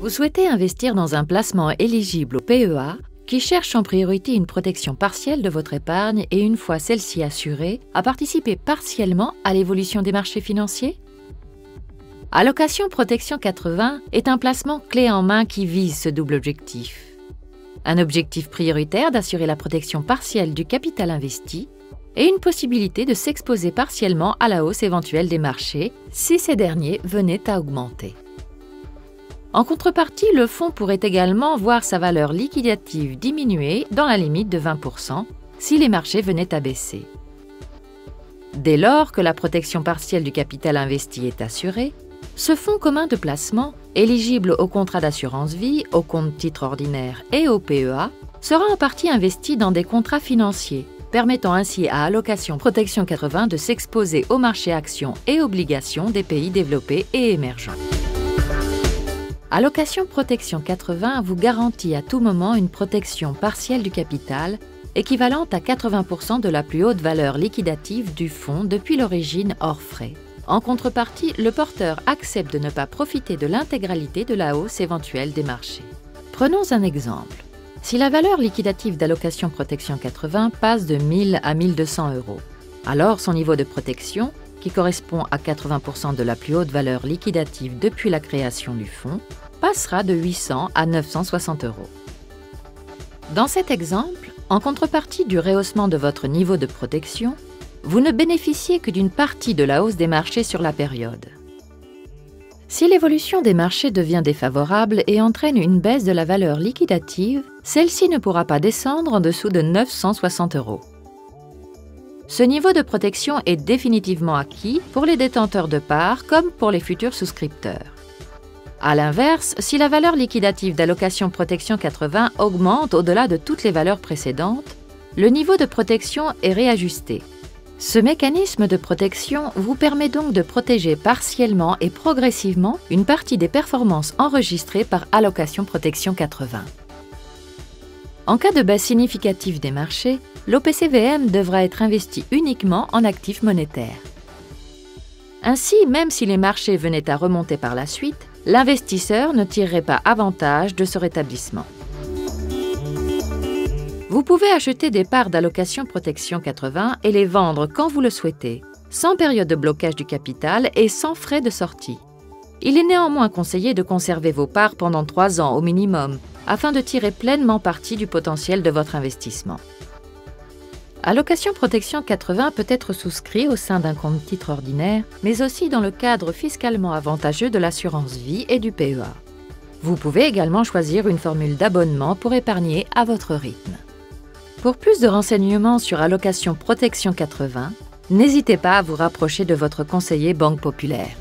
Vous souhaitez investir dans un placement éligible au PEA qui cherche en priorité une protection partielle de votre épargne et, une fois celle-ci assurée, à participer partiellement à l'évolution des marchés financiers? Allocation Protection 80 est un placement clé en main qui vise ce double objectif. Un objectif prioritaire d'assurer la protection partielle du capital investi et une possibilité de s'exposer partiellement à la hausse éventuelle des marchés si ces derniers venaient à augmenter. En contrepartie, le fonds pourrait également voir sa valeur liquidative diminuer dans la limite de 20% si les marchés venaient à baisser. Dès lors que la protection partielle du capital investi est assurée, ce fonds commun de placement, éligible au contrat d'assurance vie, au compte titre ordinaire et au PEA, sera en partie investi dans des contrats financiers, permettant ainsi à Allocation Protection 80 de s'exposer aux marchés actions et obligations des pays développés et émergents. Allocation Protection 80 vous garantit à tout moment une protection partielle du capital équivalente à 80% de la plus haute valeur liquidative du fonds depuis l'origine hors frais. En contrepartie, le porteur accepte de ne pas profiter de l'intégralité de la hausse éventuelle des marchés. Prenons un exemple. Si la valeur liquidative d'Allocation Protection 80 passe de 1000 à 1200 €, alors son niveau de protection, qui correspond à 80% de la plus haute valeur liquidative depuis la création du fonds, passera de 800 à 960 €. Dans cet exemple, en contrepartie du rehaussement de votre niveau de protection, vous ne bénéficiez que d'une partie de la hausse des marchés sur la période. Si l'évolution des marchés devient défavorable et entraîne une baisse de la valeur liquidative, celle-ci ne pourra pas descendre en dessous de 960 €. Ce niveau de protection est définitivement acquis pour les détenteurs de parts comme pour les futurs souscripteurs. A l'inverse, si la valeur liquidative d'Allocation Protection 80 augmente au-delà de toutes les valeurs précédentes, le niveau de protection est réajusté. Ce mécanisme de protection vous permet donc de protéger partiellement et progressivement une partie des performances enregistrées par Allocation Protection 80. En cas de baisse significative des marchés, l'OPCVM devra être investi uniquement en actifs monétaires. Ainsi, même si les marchés venaient à remonter par la suite, l'investisseur ne tirerait pas avantage de ce rétablissement. Vous pouvez acheter des parts d'Allocation Protection 80 et les vendre quand vous le souhaitez, sans période de blocage du capital et sans frais de sortie. Il est néanmoins conseillé de conserver vos parts pendant 3 ans au minimum, afin de tirer pleinement parti du potentiel de votre investissement. Allocation Protection 80 peut être souscrit au sein d'un compte titre ordinaire, mais aussi dans le cadre fiscalement avantageux de l'assurance vie et du PEA. Vous pouvez également choisir une formule d'abonnement pour épargner à votre rythme. Pour plus de renseignements sur Allocation Protection 80, n'hésitez pas à vous rapprocher de votre conseiller Banque Populaire.